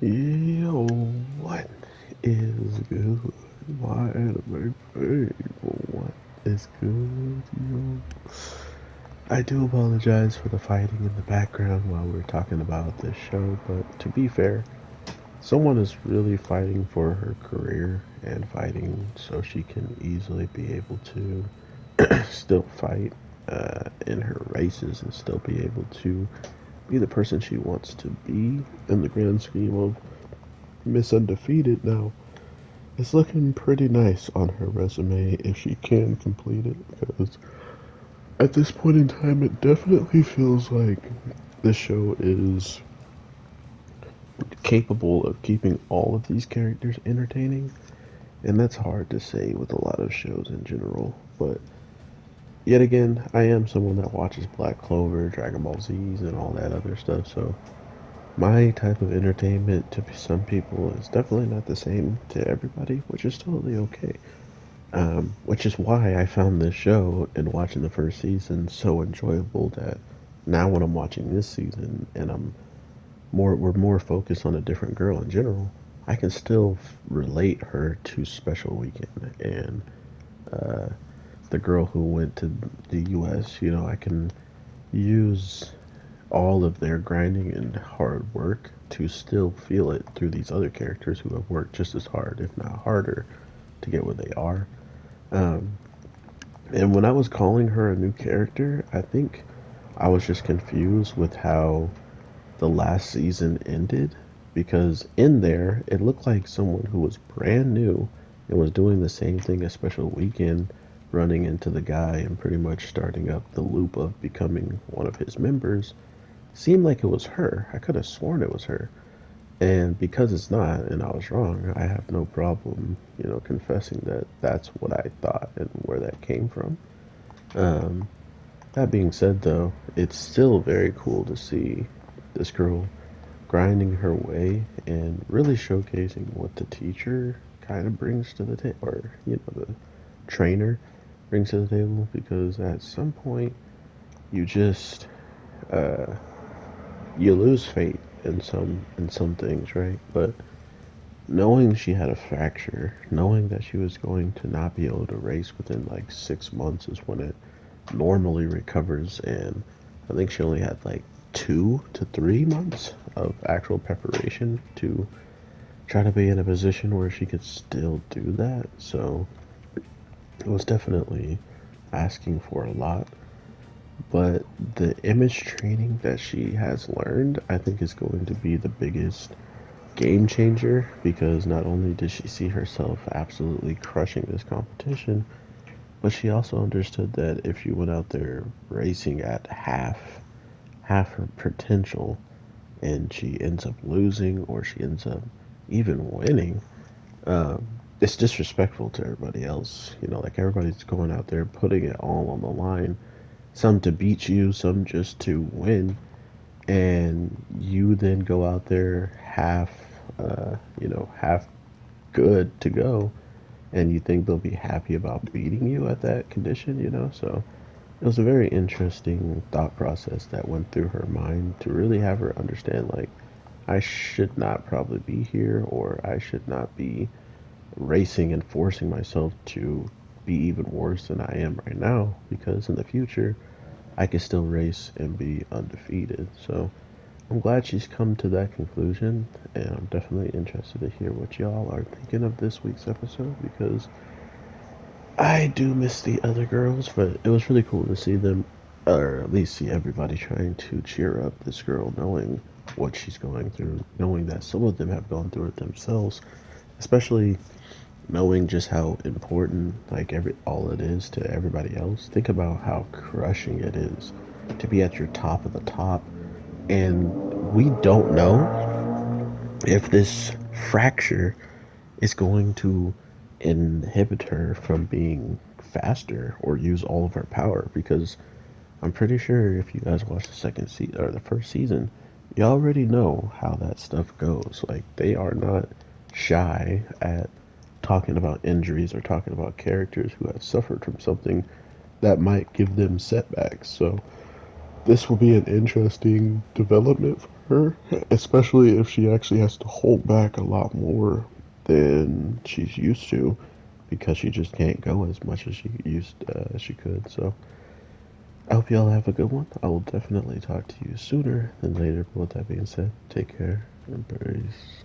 Yo, what is good? My anime people, what is good, yo? I do apologize for the fighting in the background while we're talking about this show, but to be fair, someone is really fighting for her career and fighting so she can easily be able to still fight in her races and still be able to be the person she wants to be in the grand scheme of Miss Undefeated now. It's looking pretty nice on her resume if she can complete it, because at this point in time, it definitely feels like the show is capable of keeping all of these characters entertaining, and that's hard to say with a lot of shows in general. But yet again, I am someone that watches Black Clover, Dragon Ball Z's, and all that other stuff, so my type of entertainment to some people is definitely not the same to everybody, which is totally okay. Which is why I found this show and watching the first season so enjoyable that now when I'm watching this season and we're more focused on a different girl in general, I can still relate her to Special Weekend and uh, the girl who went to the U.S. You know, I can use all of their grinding and hard work to still feel it through these other characters who have worked just as hard, if not harder, to get where they are. Um, And when I was calling her a new character, I think I was just confused with how the last season ended. Because in there, it looked like someone who was brand new and was doing the same thing as Special Weekend, running into the guy and pretty much starting up the loop of becoming one of his members, seemed like it was her. I could have sworn it was her. And because it's not, and I was wrong, I have no problem, confessing that that's what I thought and where that came from. Um, that being said, though, it's still very cool to see this girl grinding her way and really showcasing what the teacher kind of brings to the table, or the trainer brings to the table. Because at some point, you just uh, you lose faith in some things, right? But knowing she had a fracture, knowing that she was going to not be able to race within like 6 months is when it normally recovers, and I think she only had like 2 to 3 months of actual preparation to try to be in a position where she could still do that. So it was definitely asking for a lot. But the image training that she has learned, I think, is going to be the biggest game changer, because not only did she see herself absolutely crushing this competition, but she also understood that if she went out there racing at half her potential and she ends up losing or she ends up even winning, um, it's disrespectful to everybody else. Like everybody's going out there putting it all on the line, some to beat you, some just to win, and you then go out there half good to go, and you think they'll be happy about beating you at that condition. So it was a very interesting thought process that went through her mind to really have her understand, like, I should not probably be here, or I should not be racing and forcing myself to be even worse than I am right now, because in the future I can still race and be undefeated. So I'm glad she's come to that conclusion, and I'm definitely interested to hear what y'all are thinking of this week's episode, because I do miss the other girls, but it was really cool to see them, or at least see everybody trying to cheer up this girl, knowing what she's going through, knowing that some of them have gone through it themselves, especially knowing just how important, like, every all it is to everybody else. Think about how crushing it is to be at your top of the top, and we don't know if this fracture is going to inhibit her from being faster or use all of her power, because I'm pretty sure if you guys watch the second season or the first season, you already know how that stuff goes. Like, they are not shy at talking about injuries or talking about characters who have suffered from something that might give them setbacks. So this will be an interesting development for her, especially if she actually has to hold back a lot more than she's used to because she just can't go as much as she could. So I hope y'all have a good one. I will definitely talk to you sooner than later. But with that being said, take care and peace.